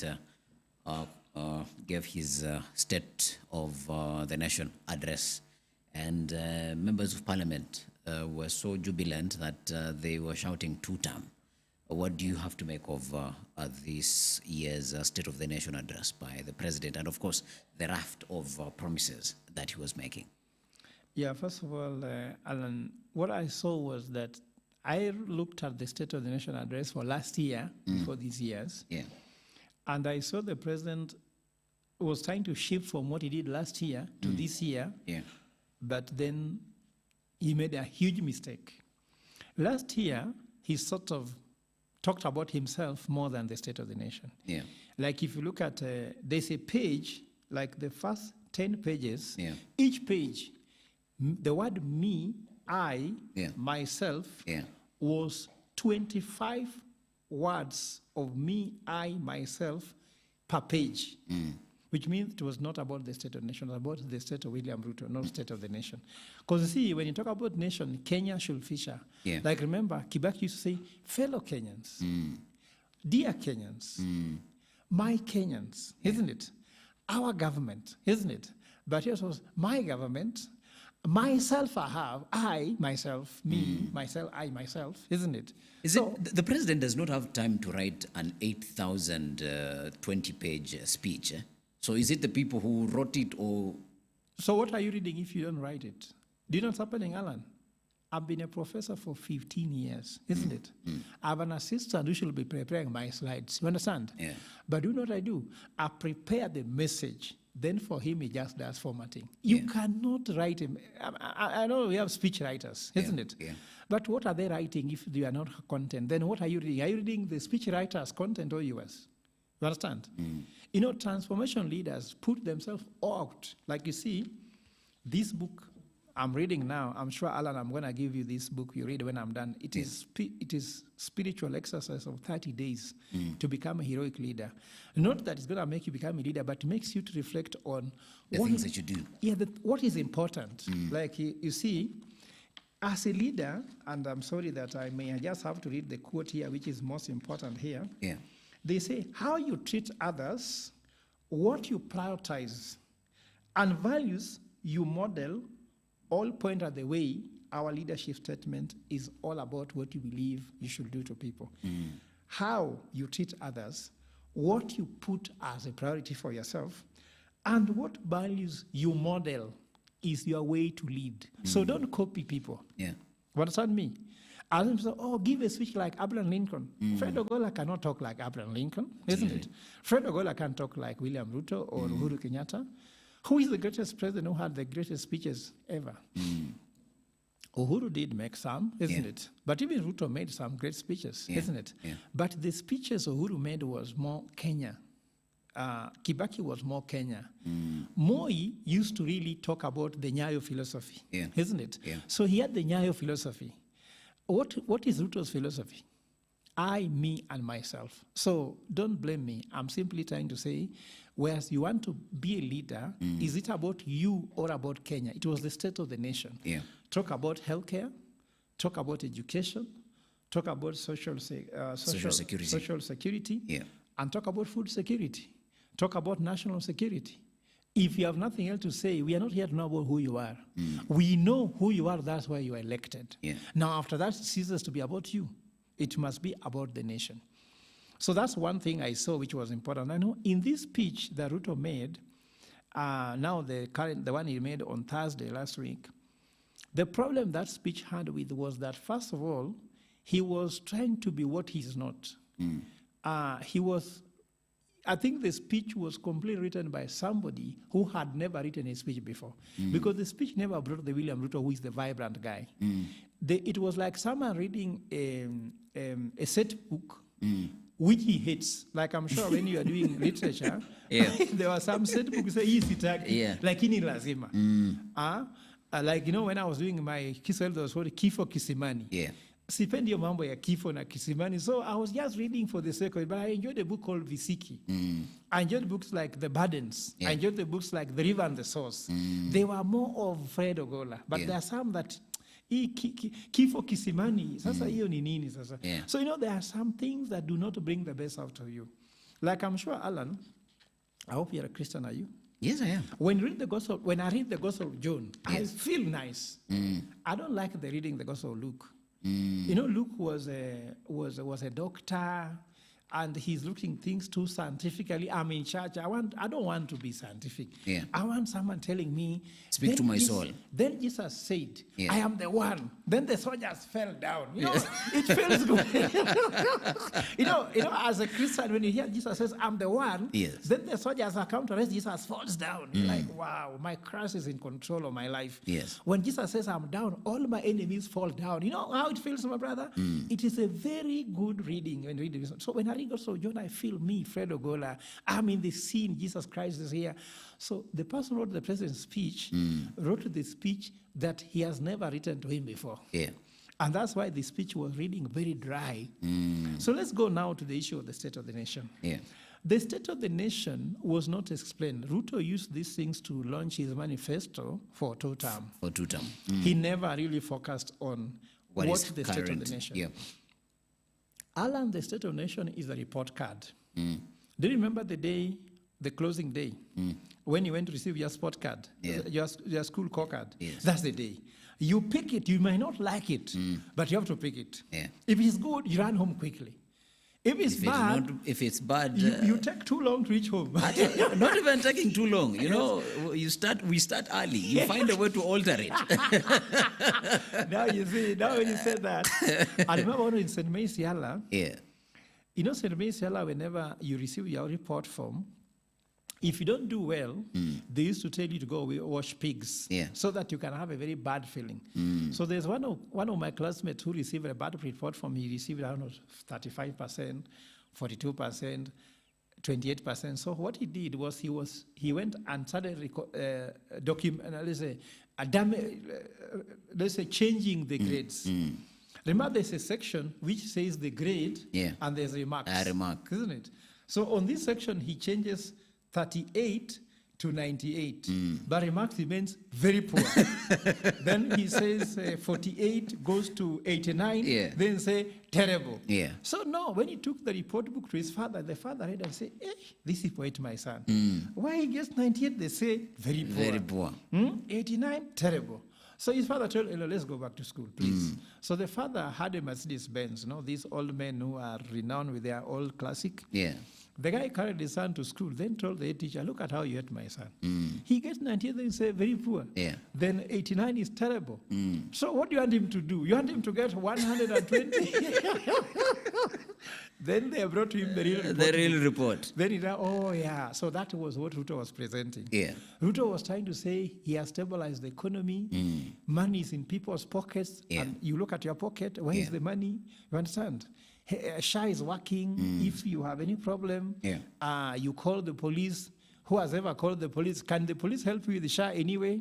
uh, gave his State of the Nation address, and members of Parliament were so jubilant that they were shouting two-term. What do you have to make of this year's State of the Nation address by the President, and of course the raft of promises that he was making? Yeah, first of all, Alan, what I saw was that I looked at the State of the Nation address for last year, for these years, and I saw the President was trying to shift from what he did last year to this year, but then he made a huge mistake. Last year, he sort of talked about himself more than the State of the Nation. Like if you look at, there's a page, like the first 10 pages, each page, the word me, I, myself, was 25 words of me, I, myself, per page. Which means it was not about the State of the Nation, it was about the State of William Ruto, not State of the Nation. Because you see, when you talk about nation, Kenya should feature. Like remember, Kibaki used to say, fellow Kenyans, dear Kenyans, my Kenyans, isn't it? Our government, isn't it? But here was my government, myself I have, I, myself, me, myself, I, myself, isn't it? The President does not have time to write an 8,020-page speech, So is it the people who wrote it, or? So what are you reading if you don't write it? Do you know what's happening, Alan? I've been a professor for 15 years, isn't it? I have an assistant who should be preparing my slides. You understand? But do you know what I do? I prepare the message. Then for him, he just does formatting. You cannot write him. I know we have speech writers, isn't it? But what are they writing if they are not content? Then what are you reading? Are you reading the speech writer's content or yours? You understand? You know, transformation leaders put themselves out. Like you see, this book I'm reading now, I'm sure, Alan, I'm going to give you this book you read when I'm done. It is spiritual exercise of 30 days to become a heroic leader. Not that it's going to make you become a leader, but it makes you to reflect on the things that you do. What is important. Like you see, as a leader, and I'm sorry that I just have to read the quote here, which is most important here. They say, how you treat others, what you prioritize, and values you model all point at the way our leadership statement is all about what you believe you should do to people. How you treat others, what you put as a priority for yourself, and what values you model is your way to lead. So don't copy people. What does that mean? As say, give a speech like Abraham Lincoln. Fred Ogola cannot talk like Abraham Lincoln, isn't it? Fred Ogola can't talk like William Ruto or Uhuru Kenyatta. Who is the greatest president who had the greatest speeches ever? Uhuru did make some, isn't it? But even Ruto made some great speeches, isn't it? But the speeches Uhuru made was more Kenya. Kibaki was more Kenya. Moi used to really talk about the Nyayo philosophy, isn't it? So he had the Nyayo philosophy. What is Ruto's philosophy? I, me, and myself. So don't blame me. I'm simply trying to say, whereas you want to be a leader, is it about you or about Kenya? It was the State of the Nation. Talk about healthcare, talk about education, talk about social security, and talk about food security. Talk about national security. If you have nothing else to say, we are not here to know about who you are. We know who you are, that's why you are elected. Now, after that, it ceases to be about you. It must be about the nation. So that's one thing I saw which was important. I know in this speech that Ruto made, now the one he made on Thursday last week, the problem that speech had with was that, first of all, he was trying to be what he's not. I think the speech was completely written by somebody who had never written a speech before. Because the speech never brought the William Ruto, who is the vibrant guy. It was like someone reading a set book, which he hates. Like I'm sure when you are doing literature, there were some set books, like ini lazima. Like, you know, when I was doing my Kiswahili, there was called Kifo Kisimani. Sipendi yo mambo ya kifo na kisimani. So I was just reading for the sake of it, but I enjoyed a book called Visiki. I enjoyed books like The Burdens. I enjoyed the books like The River and the Source. They were more of Fred Ogola. But there are some that, kifo kisimani, sasa hiyo ni nini sasa? So, you know, there are some things that do not bring the best out of you. Like I'm sure, Alan, I hope you're a Christian, are you? Yes, I am. When I read the Gospel of John, yes, I feel nice. I don't like reading the Gospel of Luke. You know, Luke was a doctor, and he's looking things too scientifically. I'm in church. I don't want to be scientific. Yeah. I want someone telling me. Speak to my soul. Then Jesus said, yeah, I am the one. Then the soldiers fell down. You know, it feels good. you know, as a Christian, when you hear Jesus says, I'm the one, yes, then the soldiers are come to arrest Jesus, falls down. You're like, wow, my Christ is in control of my life. Yes. When Jesus says, I'm down, all my enemies fall down. You know how it feels, my brother? It is a very good reading when reading this. So when I read also John, I feel me, Fred Ogola. I'm in the scene. Jesus Christ is here. So the person who wrote the president's speech wrote the speech that he has never written to him before. Yeah. And that's why the speech was reading very dry. So let's go now to the issue of the state of the nation. Yeah. The state of the nation was not explained. Ruto used these things to launch his manifesto for 2 term. For 2 term. He never really focused on what's the current state of the nation. Yeah. Alan, the state of the nation is a report card. Do you remember the day, the closing day, when you went to receive your sport card, your school core card? Yes. That's the day. You pick it. You might not like it, but you have to pick it. Yeah. If it's good, you run home quickly. If it's bad, you take too long to reach home. Not even taking too long. You know, we start early. You find a way to alter it. Now you see. Now when you said that, I remember when in St. Mary's Yala. Yeah. You know, St. Mary's Yala, whenever you receive your report form, if you don't do well, they used to tell you to go wash pigs, so that you can have a very bad feeling. So there's one of my classmates who received a bad report from me. He received, I don't know, 35%, 42%, 28%. So what he did was he went and started changing the grades. Remember, there's a section which says the grade, and there's remarks. Remark, isn't it? So on this section, he changes 38 to 98, but remarks remains very poor. Then he says 48 goes to 89, then say terrible. Yeah. So no, when he took the report book to his father, the father read and said, this is poet, my son. Why he gets 98, they say very poor. Very poor. 89, terrible. So his father told him, let's go back to school, please. So the father had a Mercedes-Benz, these old men who are renowned with their old classic. Yeah. The guy carried his son to school, then told the head teacher, look at how you hate my son. He gets 98, then say very poor. Yeah. Then 89 is terrible. So what do you want him to do? You want him to get 120? Then they brought to him the real report. The real report. Then he said, so that was what Ruto was presenting. Yeah. Ruto was trying to say he has stabilized the economy, money is in people's pockets, and you look at your pocket, where is the money? You understand? SHA is working. If you have any problem, you call the police. Who has ever called the police? Can the police help you with the SHA anyway?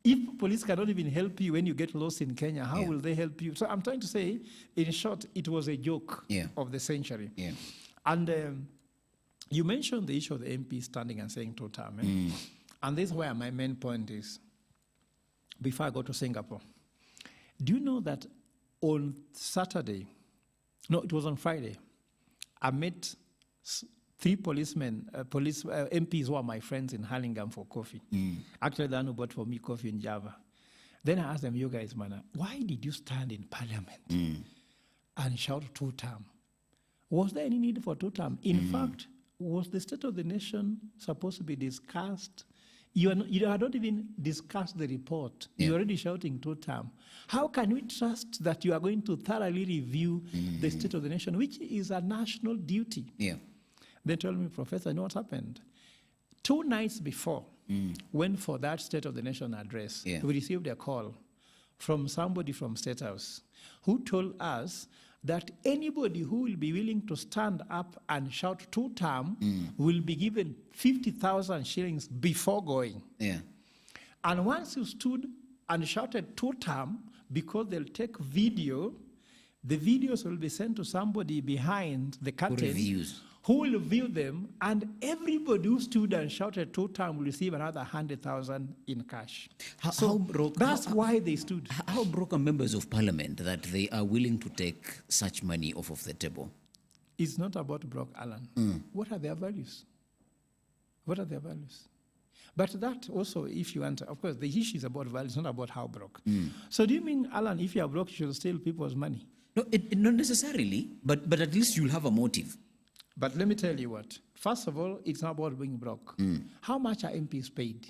If police cannot even help you when you get lost in Kenya, how will they help you? So I'm trying to say, in short, it was a joke of the century. Yeah. And you mentioned the issue of the MP standing and saying 2 term. And this is where my main point is, before I go to Singapore. Do you know that on Saturday, no, it was on Friday, I met 3 policemen, MPs who are my friends in Hurlingham for coffee. Actually, the one who bought for me coffee in Java. Then I asked them, you guys, man, why did you stand in Parliament and shout 2 term? Was there any need for 2 term? In fact, was the state of the nation supposed to be discussed? You had not even discussed the report. You're already shouting 2 term. How can we trust that you are going to thoroughly review the state of the nation, which is a national duty? Yeah. They told me, Professor, you know what happened? 2 nights before, when for that State of the Nation address, we received a call from somebody from State House who told us that anybody who will be willing to stand up and shout 2 term will be given 50,000 shillings before going. Yeah. And once you stood and shouted 2 term, because they'll take video, the videos will be sent to somebody behind the curtain who will view them, and everybody who stood and shouted 2 term will receive another 100,000 in cash. That's why they stood. How broke are members of parliament that they are willing to take such money off of the table? It's not about Brock, Alan. What are their values? What are their values? But that also, if you want, of course, the issue is about values, not about how broke. So do you mean, Alan, if you are broke, you should steal people's money? No, not necessarily, but at least you'll have a motive. But let me tell you what. First of all, it's not about being broke. How much are MPs paid?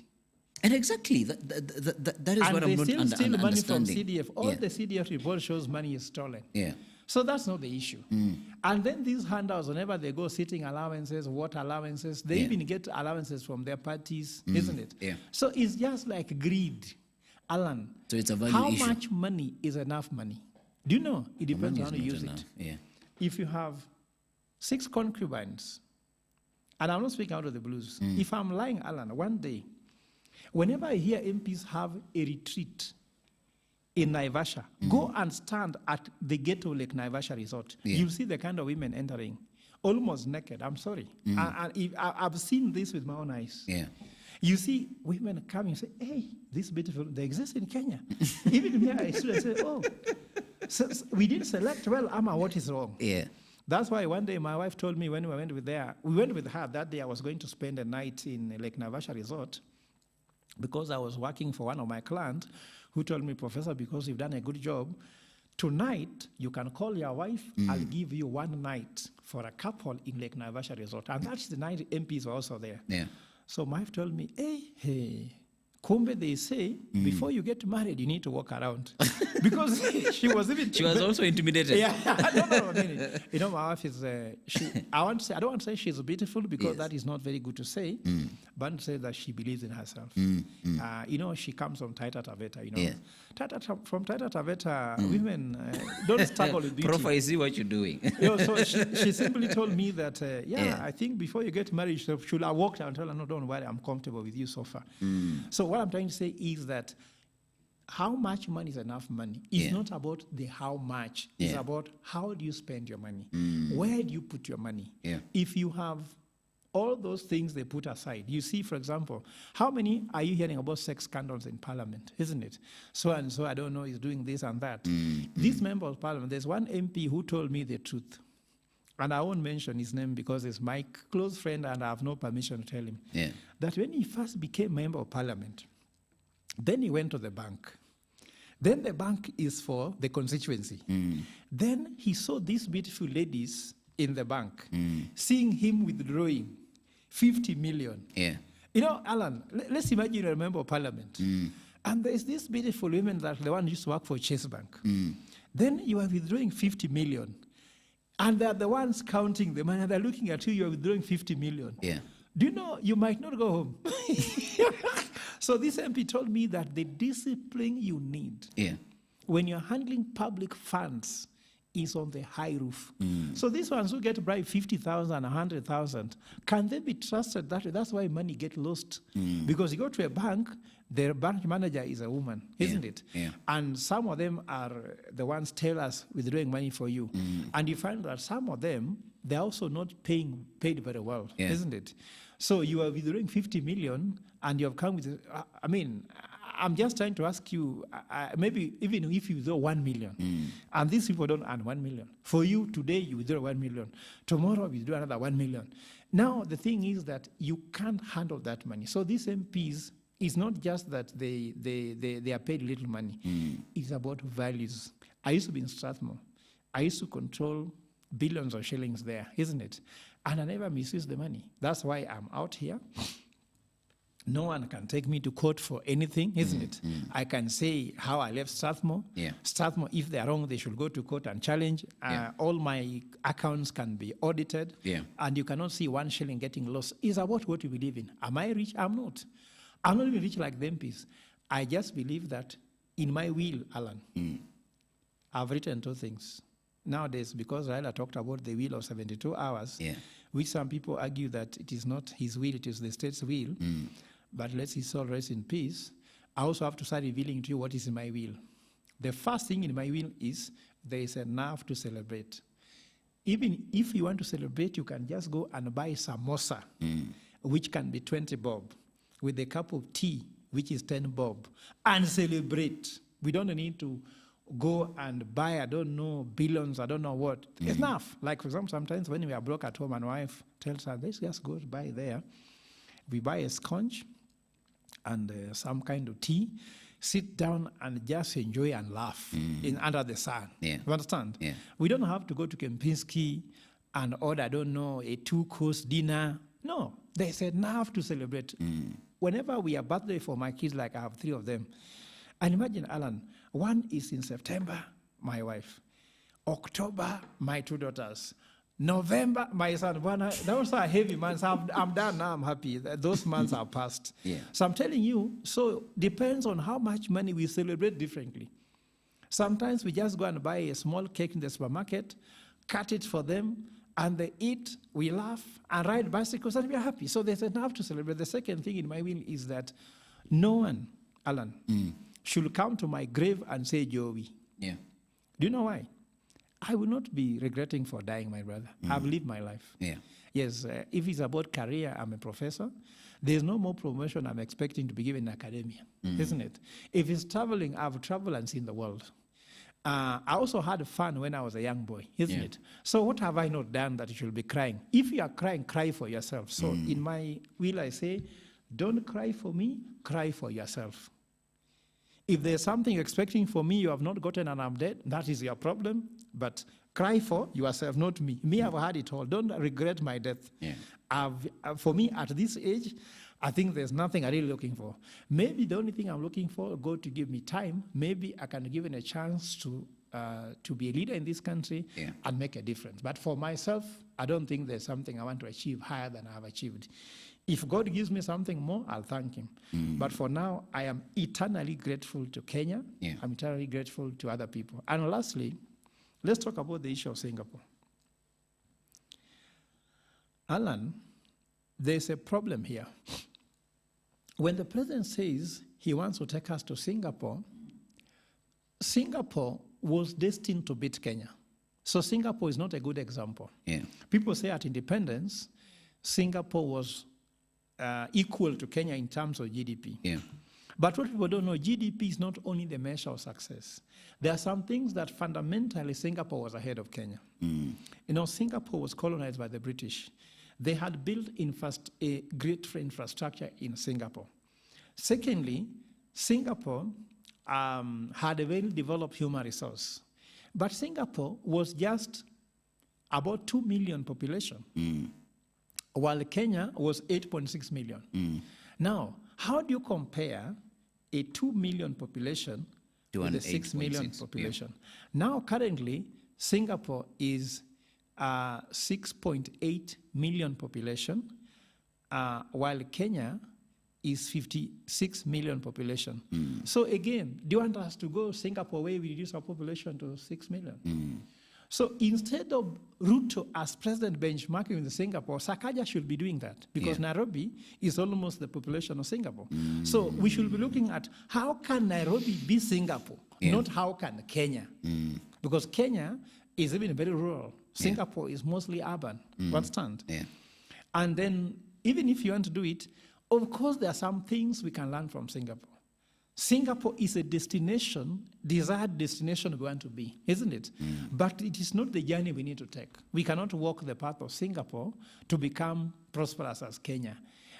And exactly, that is And what I'm not they still steal money from understanding. CDF. All the CDF report shows money is stolen. Yeah. So that's not the issue. And then these handouts, whenever they go sitting allowances, water allowances, they even get allowances from their parties, isn't it? Yeah. So it's just like greed. Alan, So it's a value how issue. much money is enough money? Do you know? It depends on how you use enough. it. Yeah. If you have 6 concubines, and I'm not speaking out of the blues, if I'm lying, Alan, one day, whenever I hear MPs have a retreat in Naivasha, go and stand at the gate of Lake Naivasha Resort. Yeah. You'll see the kind of women entering, almost naked. I'm sorry. I've seen this with my own eyes. Yeah. You see women coming and say, hey, this beautiful, they exist in Kenya. Even here, I stood and said, oh, so we didn't select well, Amma, what is wrong? Yeah. That's why one day my wife told me when we went with her that day I was going to spend a night in Lake Naivasha Resort because I was working for one of my clients who told me, Professor, because you've done a good job, tonight you can call your wife, I'll give you one night for a couple in Lake Naivasha Resort. And that's the night MPs were also there. Yeah. So my wife told me, hey, Kumbe, they say, before you get married, you need to walk around. Because she was even... She was also intimidated. Yeah, no, I mean, you know, my wife is, I don't want to say she's beautiful because that is not very good to say, but to say that she believes in herself. You know, she comes from Taita Taveta, you know. Yeah. From Taita Taveta, women don't struggle with beauty. Prof, I see what you're doing. You know, so she simply told me that, I think before you get married, should I walk down and tell her, no, don't worry, I'm comfortable with you so far. So what I'm trying to say is that how much money is enough money? It's not about the how much. It's about how do you spend your money? Where do you put your money? Yeah. If you have all those things they put aside, you see, for example, how many are you hearing about sex scandals in Parliament, isn't it? So and so, I don't know, is doing this and that. This member of Parliament, there's one MP who told me the truth. And I won't mention his name because he's my close friend and I have no permission to tell him. Yeah. That when he first became member of Parliament, then he went to the bank. Then the bank is for the constituency. Then he saw these beautiful ladies in the bank, seeing him withdrawing 50 million. Yeah. You know, Alan, let's imagine you're a member of Parliament. And there's this beautiful women that the one used to work for Chase Bank. Then you are withdrawing 50 million. And they're the ones counting the money, and they're looking at you, you're withdrawing 50 million. Yeah. Do you know, you might not go home. So this MP told me that the discipline you need when you're handling public funds is on the high roof. So these ones who get bribed 50,000, 100,000, can they be trusted that way? That's why money gets lost. Because you go to a bank, their bank manager is a woman, isn't it? Yeah. And some of them are the ones tell us withdrawing money for you. And you find that some of them, they're also not paid very well, isn't it? So you are withdrawing 50 million and you have come with, I mean, I'm just trying to ask you, maybe even if you withdraw 1 million, and these people don't earn 1 million. For you, today you withdraw 1 million. Tomorrow you withdraw another 1 million. Now, the thing is that you can't handle that money. So these MPs, it's not just that they are paid little money. It's about values. I used to be in Strathmore. I used to control billions of shillings there, isn't it? And I never misuse the money. That's why I'm out here. No one can take me to court for anything, isn't it? I can say how I left Strathmore. Strathmore, if they're wrong, they should go to court and challenge. All my accounts can be audited. And you cannot see 1 shilling getting lost. It's about what you believe in. Am I rich? I'm not. I'm not even rich like them MPs. I just believe that in my will, Alan, I've written 2 things. Nowadays, because Raila talked about the will of 72 hours, which some people argue that it is not his will, it is the state's will, but let his soul rest in peace, I also have to start revealing to you what is in my will. The first thing in my will is there is enough to celebrate. Even if you want to celebrate, you can just go and buy samosa, which can be 20 bob, with a cup of tea, which is 10 bob, and celebrate. We don't need to go and buy, I don't know, billions, I don't know what. It's enough. Like, for example, sometimes when we are broke at home and wife tells us, let's just go to buy there. We buy a sponge and some kind of tea, sit down and just enjoy and laugh under the sun. Yeah. You understand? Yeah. We don't have to go to Kempinski and order, I don't know, a 2-course dinner. No, there's enough to celebrate. Whenever we have birthday for my kids, like I have 3 of them, and imagine, Alan, one is in September, my wife. October, my 2 daughters. November, my son. Those are heavy months. I'm done now. I'm happy. Those months are past. Yeah. So I'm telling you, so depends on how much money we celebrate differently. Sometimes we just go and buy a small cake in the supermarket, cut it for them, and they eat, we laugh, and ride bicycles, and we are happy. So there's enough to celebrate. The second thing in my will is that no one, Alan, should come to my grave and say, Joey. Yeah. Do you know why? I will not be regretting for dying, my brother. I've lived my life. Yeah. Yes, if it's about career, I'm a professor. There's no more promotion I'm expecting to be given in academia, isn't it? If it's traveling, I've traveled and seen the world. I also had fun when I was a young boy, isn't it? So what have I not done that you should be crying? If you are crying, cry for yourself. So in my will, I say, don't cry for me, cry for yourself. If there's something you're expecting for me, you have not gotten and I'm dead, that is your problem. But cry for yourself, not me. Me, I've had it all. Don't regret my death. Yeah. For me, at this age, I think there's nothing I'm really looking for. Maybe the only thing I'm looking for, God to give me time. Maybe I can give it a chance to be a leader in this country and make a difference. But for myself, I don't think there's something I want to achieve higher than I have achieved. If God gives me something more, I'll thank him. But for now, I am eternally grateful to Kenya. Yeah. I'm eternally grateful to other people. And lastly, let's talk about the issue of Singapore. Alan, there's a problem here. When the president says he wants to take us to Singapore, Singapore was destined to beat Kenya. So Singapore is not a good example. Yeah. People say at independence, Singapore was equal to Kenya in terms of GDP. Yeah. But what people don't know, GDP is not only the measure of success. There are some things that fundamentally Singapore was ahead of Kenya. You know, Singapore was colonized by the British. They had built a great infrastructure in Singapore. Secondly, Singapore had a very developed human resource. But Singapore was just about 2 million population, while Kenya was 8.6 million. Now, how do you compare a 2 million population with a 6 million population? Yeah. Now, currently, Singapore is 6.8 million population, while Kenya is 56 million population. So again, do you want us to go Singapore where we reduce our population to 6 million? So instead of Ruto as president benchmarking with Singapore, Sakaja should be doing that because Nairobi is almost the population of Singapore. So we should be looking at how can Nairobi be Singapore, not how can Kenya. Because Kenya is even very rural. Singapore is mostly urban. Understand? And then even if you want to do it, of course there are some things we can learn from Singapore. Singapore is a destination, desired destination we want to be, isn't it? But it is not the journey we need to take. We cannot walk the path of Singapore to become prosperous as Kenya.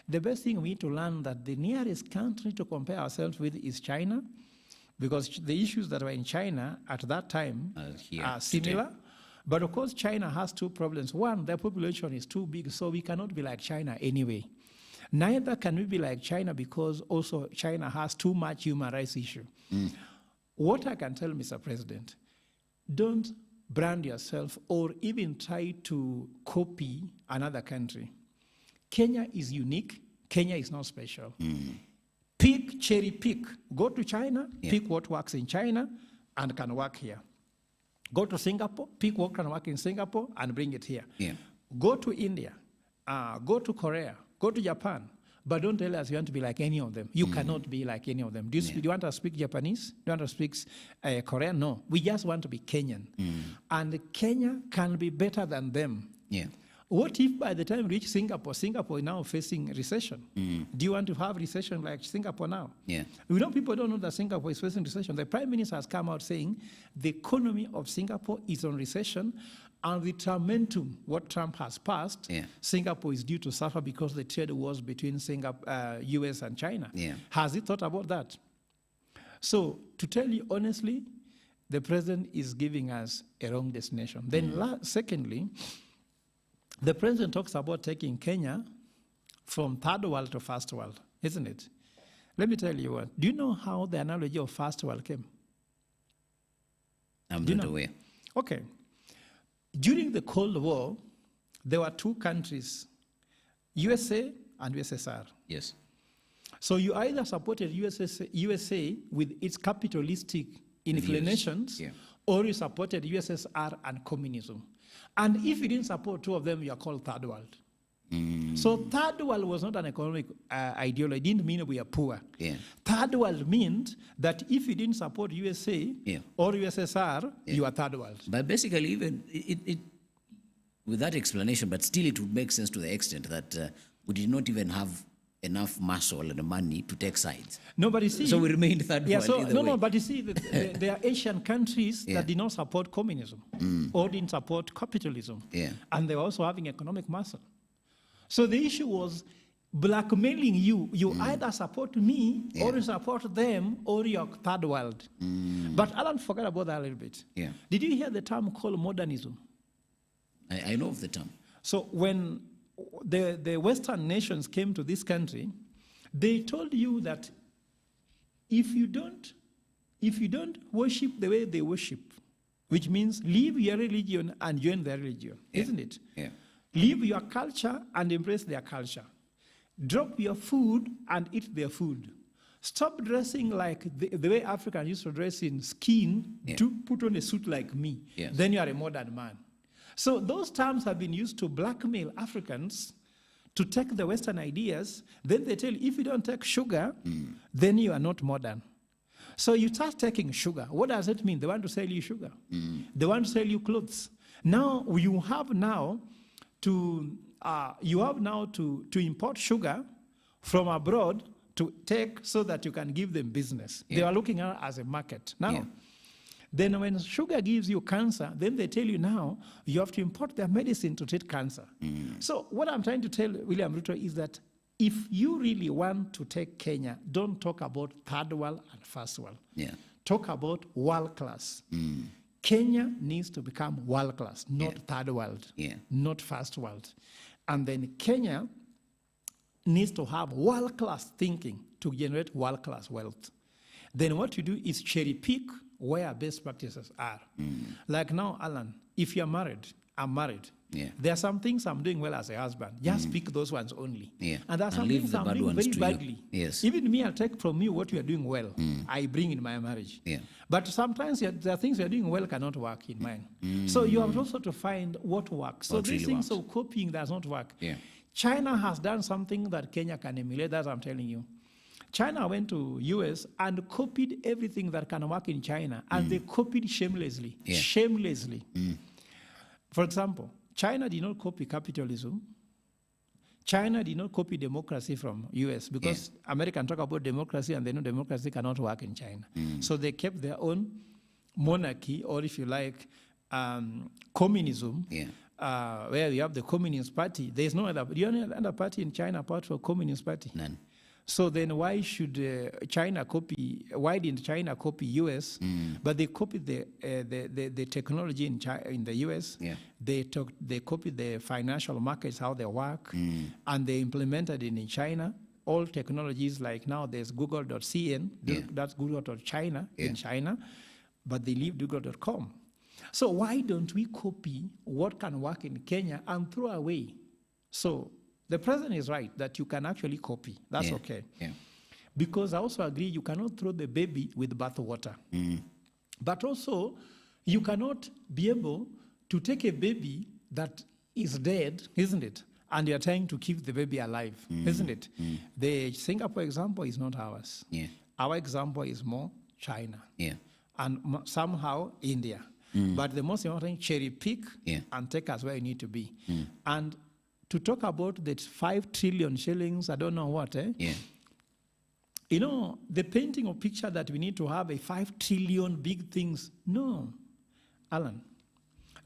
The best thing we need to learn that the nearest country to compare ourselves with is China, because the issues that were in China at that time are similar. Today. But of course, China has 2 problems. One, their population is too big, so we cannot be like China anyway. Neither can we be like China because also China has too much human rights issue. What I can tell Mr. President, don't brand yourself or even try to copy another country. Kenya is unique. Kenya is not special. Pick, cherry pick. Go to China, pick what works in China and can work here. Go to Singapore, pick what can work in Singapore and bring it here. Go to India, go to Korea, go to Japan, but don't tell us you want to be like any of them. You cannot be like any of them. Do you want to speak Japanese? Do you want to speak Korean? No. We just want to be Kenyan. And Kenya can be better than them. what if by the time we reach Singapore, Singapore is now facing recession? Do you want to have recession like Singapore now? Yeah. People don't know that Singapore is facing recession. The Prime Minister has come out saying the economy of Singapore is on recession, and the Trumpentum, what Trump has passed, Singapore is due to suffer because the trade wars between US and China. Yeah. Has he thought about that? So, to tell you honestly, the president is giving us a wrong destination. Then, secondly, the president talks about taking Kenya from third world to first world, isn't it? Let me tell you what. Do you know how the analogy of first world came? I'm not aware. Okay. During the Cold War, there were two countries, USA and USSR. Yes. So you either supported USA with its capitalistic inclinations, or you supported USSR and communism. And if you didn't support two of them, you are called third world. So third world was not an economic ideology. It didn't mean we are poor. Third world meant that if you didn't support USA or USSR, you are third world. But basically, even with that explanation, but still it would make sense to the extent that we did not even have enough muscle and money to take sides. No, but you see... So we remained third world but you see, there are Asian countries that did not support communism or didn't support capitalism. And they were also having economic muscle. So the issue was blackmailing you. You either support me or you support them or you're third world. But Alan forgot about that a little bit. Did you hear the term called modernism? I know of the term. So when the Western nations came to this country, they told you that if you don't worship the way they worship, which means leave your religion and join their religion, isn't it? Leave your culture and embrace their culture. Drop your food and eat their food. Stop dressing like the way Africans used to dress in skin to put on a suit like me. Then you are a modern man. So those terms have been used to blackmail Africans to take the Western ideas. Then they tell you, if you don't take sugar, then you are not modern. So you start taking sugar. What does it mean? They want to sell you sugar. They want to sell you clothes. Now you have to import sugar from abroad to take so that you can give them business. They are looking at it as a market. Now, then when sugar gives you cancer, then they tell you now you have to import their medicine to treat cancer. So what I'm trying to tell William Ruto is that if you really want to take Kenya, don't talk about third world and first world. Talk about world class. Kenya needs to become world class, not third world, not first world. And then Kenya needs to have world class thinking to generate world class wealth. Then what you do is cherry pick where best practices are. Like now, Alan, if you're married, I'm married. There are some things I'm doing well as a husband. Just pick those ones only. And there are some things I'm doing very badly. Even me, I'll take from you what you are doing well. I bring in my marriage. But sometimes there are things you're doing well cannot work in mine. So you have also to find what works. So these things of copying does not work. China has done something that Kenya can emulate, that's what I'm telling you. China went to US and copied everything that can work in China, and they copied shamelessly. Shamelessly. For example, China did not copy capitalism. China did not copy democracy from US because Americans talk about democracy and they know democracy cannot work in China. So they kept their own monarchy, or if you like, communism, where you have the Communist Party. There's no other, do you know other party in China apart from Communist Party? None. So then why didn't China copy US, but they copied the technology in the US, they copied the financial markets, how they work, and they implemented it in China. All technologies, like now there's Google.cn, that's Google.china in China, but they leave Google.com. So why don't we copy what can work in Kenya and throw away? So the president is right that you can actually copy. That's okay. Because I also agree you cannot throw the baby with bathwater. But also, you cannot be able to take a baby that is dead, isn't it? And you're trying to keep the baby alive, isn't it? The Singapore example is not ours. Our example is more China. And somehow India. But the most important, cherry pick and take us where you need to be. And to talk about that 5 trillion shillings, I don't know what, You know, the painting or picture that we need to have a 5 trillion big things. No. Alan,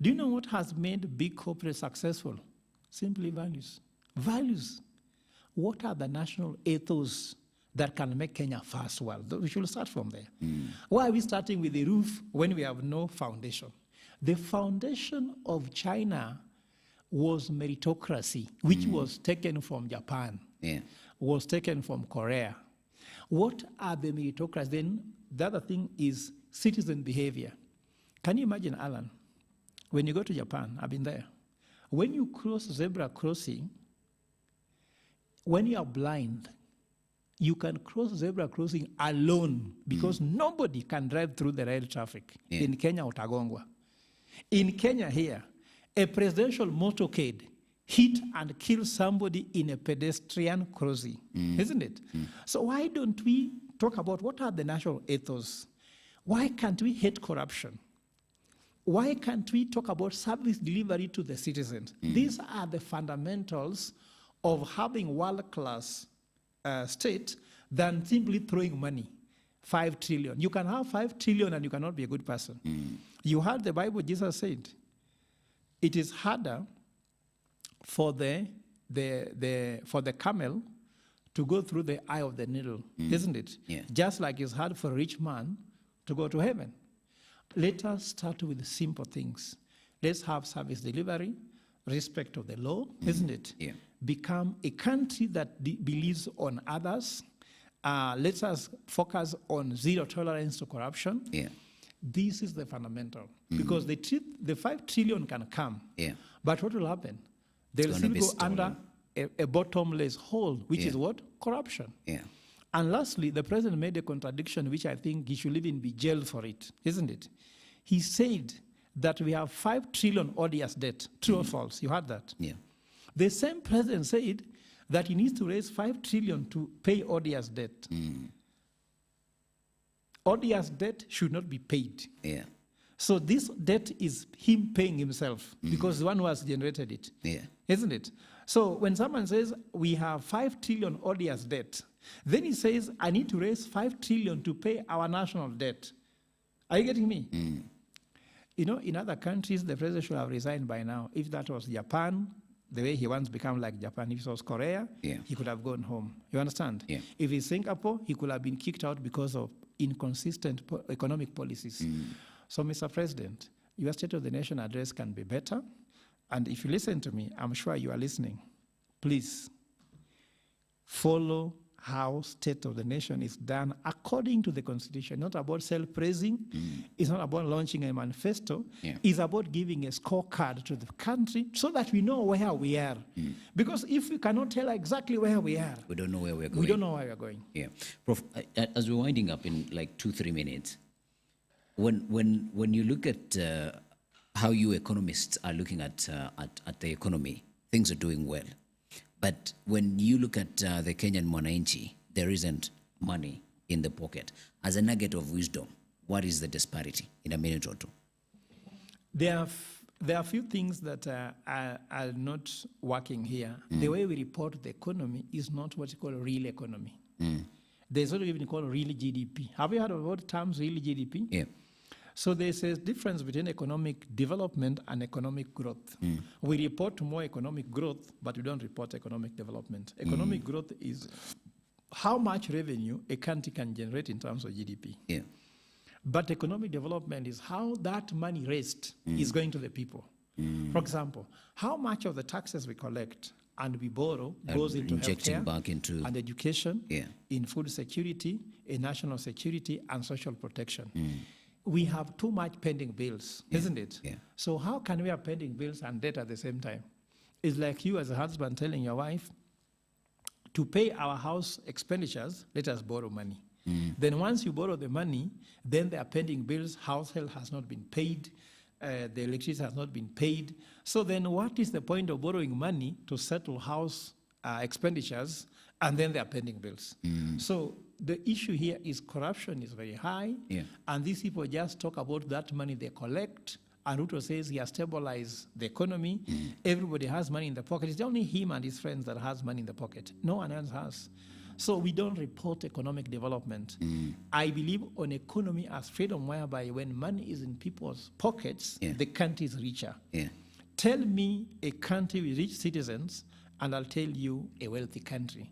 do you know what has made big corporate successful? Simply values. Values. What are the national ethos that can make Kenya first world? We should start from there. Why are we starting with the roof when we have no foundation? The foundation of China was meritocracy, which was taken from Japan, was taken from Korea. What are the meritocracies? Then the other thing is citizen behavior. Can you imagine, Alan, when you go to Japan, I've been there, when you cross zebra crossing, when you are blind, you can cross zebra crossing alone because nobody can drive through the red traffic. In Kenya, utagongwa. In Kenya here, a presidential motorcade hit and kill somebody in a pedestrian crossing, isn't it? So why don't we talk about what are the national ethos? Why can't we hate corruption? Why can't we talk about service delivery to the citizens? These are the fundamentals of having world-class state than simply throwing money. 5 trillion. You can have 5 trillion and you cannot be a good person. You heard the Bible, Jesus said, it is harder for the camel to go through the eye of the needle, isn't it? Just like it's hard for a rich man to go to heaven. Let us start with simple things. Let's have service delivery, respect of the law, isn't it? Become a country that believes on others. Let us focus on zero tolerance to corruption. This is the fundamental. Because the 5 trillion can come. But what will happen? They'll still go under a bottomless hole, which is what? Corruption. And lastly, the president made a contradiction, which I think he should even be jailed for it, isn't it? He said that we have 5 trillion odious debt. True or false? You heard that? The same president said that he needs to raise 5 trillion to pay odious debt. Odious debt should not be paid. So this debt is him paying himself because the one who has generated it. Isn't it? So when someone says we have 5 trillion odious debt, then he says, I need to raise 5 trillion to pay our national debt. Are you getting me? You know, in other countries, the president should have resigned by now. If that was Japan, the way he wants to become like Japan. If it was Korea, he could have gone home. You understand? If it's Singapore, he could have been kicked out because of inconsistent economic policies. So, Mr. President, your State of the Nation address can be better. And if you listen to me, I'm sure you are listening. Please follow how State of the Nation is done according to the Constitution. Not about self-praising. It's not about launching a manifesto. It's about giving a scorecard to the country so that we know where we are. Because if we cannot tell exactly where we are, we don't know where we're going. We don't know where we're going. Prof, as we're winding up in like 2-3 minutes, when you look at how you economists are looking at the economy, things are doing well. But when you look at the Kenyan mwananchi, there isn't money in the pocket. As a nugget of wisdom, what is the disparity in a minute or two? There are a few things that are not working here. The way we report the economy is not what you call real economy. There's what we even call real GDP. Have you heard about the terms real GDP? So there's a difference between economic development and economic growth. We report more economic growth, but we don't report economic development. Economic growth is how much revenue a country can generate in terms of GDP. But economic development is how that money raised is going to the people. For example, how much of the taxes we collect and we borrow goes into healthcare back into and education, in food security, in national security, and social protection. We have too much pending bills, isn't it? So how can we have pending bills and debt at the same time? It's like you as a husband telling your wife, to pay our house expenditures, let us borrow money. Then once you borrow the money, then there are pending bills, household has not been paid, the electricity has not been paid. So then what is the point of borrowing money to settle house expenditures and then there are pending bills? So the issue here is corruption is very high, and these people just talk about that money they collect. And Ruto says he has stabilized the economy. Everybody has money in the pocket. It's only him and his friends that has money in the pocket. No one else has. So we don't report economic development. I believe on economy as freedom, whereby when money is in people's pockets, the country is richer. Tell me a country with rich citizens, and I'll tell you a wealthy country.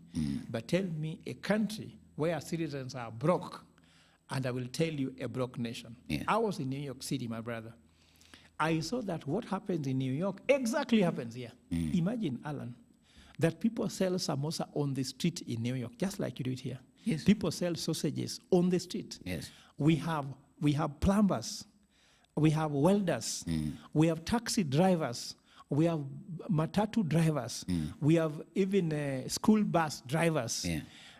But tell me a country where citizens are broke, and I will tell you a broke nation. I was in New York City, my brother. I saw that what happens in New York exactly happens here. Imagine, Alan, that people sell samosa on the street in New York, just like you do it here. People sell sausages on the street. We have plumbers, we have welders, we have taxi drivers, we have matatu drivers, we have even school bus drivers.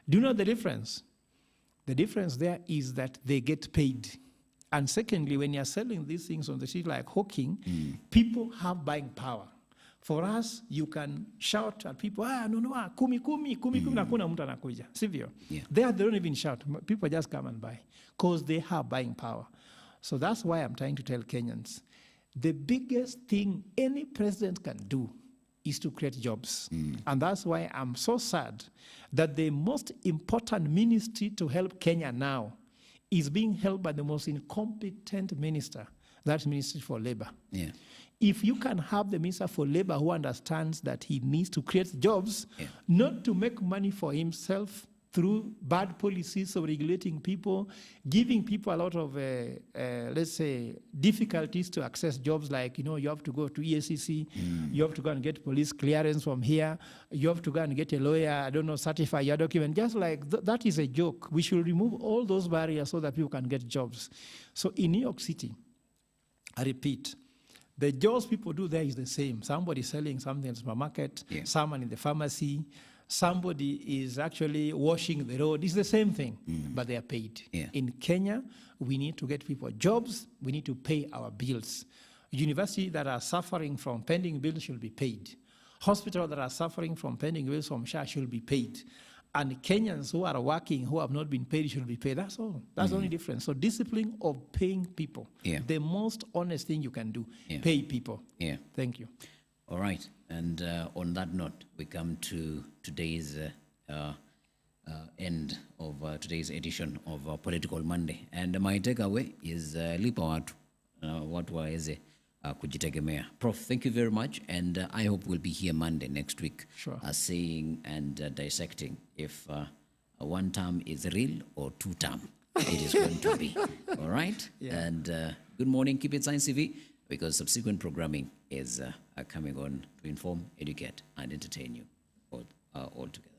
Do you know the difference? The difference there is that they get paid. And secondly, when you're selling these things on the street like hawking, people have buying power. For us, you can shout at people, kumi, nakuna mtu anakuja. Sivyo? There, they don't even shout. People just come and buy because they have buying power. So that's why I'm trying to tell Kenyans, the biggest thing any president can do is to create jobs. And that's why I'm so sad that the most important ministry to help Kenya now is being held by the most incompetent minister, that's Ministry for Labor. If you can have the Minister for Labor who understands that he needs to create jobs, not to make money for himself through bad policies of regulating people, giving people a lot of, let's say, difficulties to access jobs, like, you have to go to EACC, you have to go and get police clearance from here, you have to go and get a lawyer, certify your document. Just like that is a joke. We should remove all those barriers so that people can get jobs. So in New York City, I repeat, the jobs people do there is the same. Somebody selling something in the supermarket, someone in the pharmacy, somebody is actually washing the road. It's the same thing, but they are paid. In Kenya, we need to get people jobs. We need to pay our bills. Universities that are suffering from pending bills should be paid. Hospitals that are suffering from pending bills from SHA should be paid. And Kenyans who are working, who have not been paid, should be paid. That's all. That's the only difference. So discipline of paying people. The most honest thing you can do, pay people. Thank you. All right. And on that note, we come to today's end of today's edition of Political Monday. And my takeaway is lipa watu waweze kujitegemea. Prof, thank you very much. And I hope we'll be here Monday next week, saying and dissecting if one term is real or two term it is going to be. All right? And good morning. Keep it Science TV, because subsequent programming is coming on to inform, educate, and entertain you all together.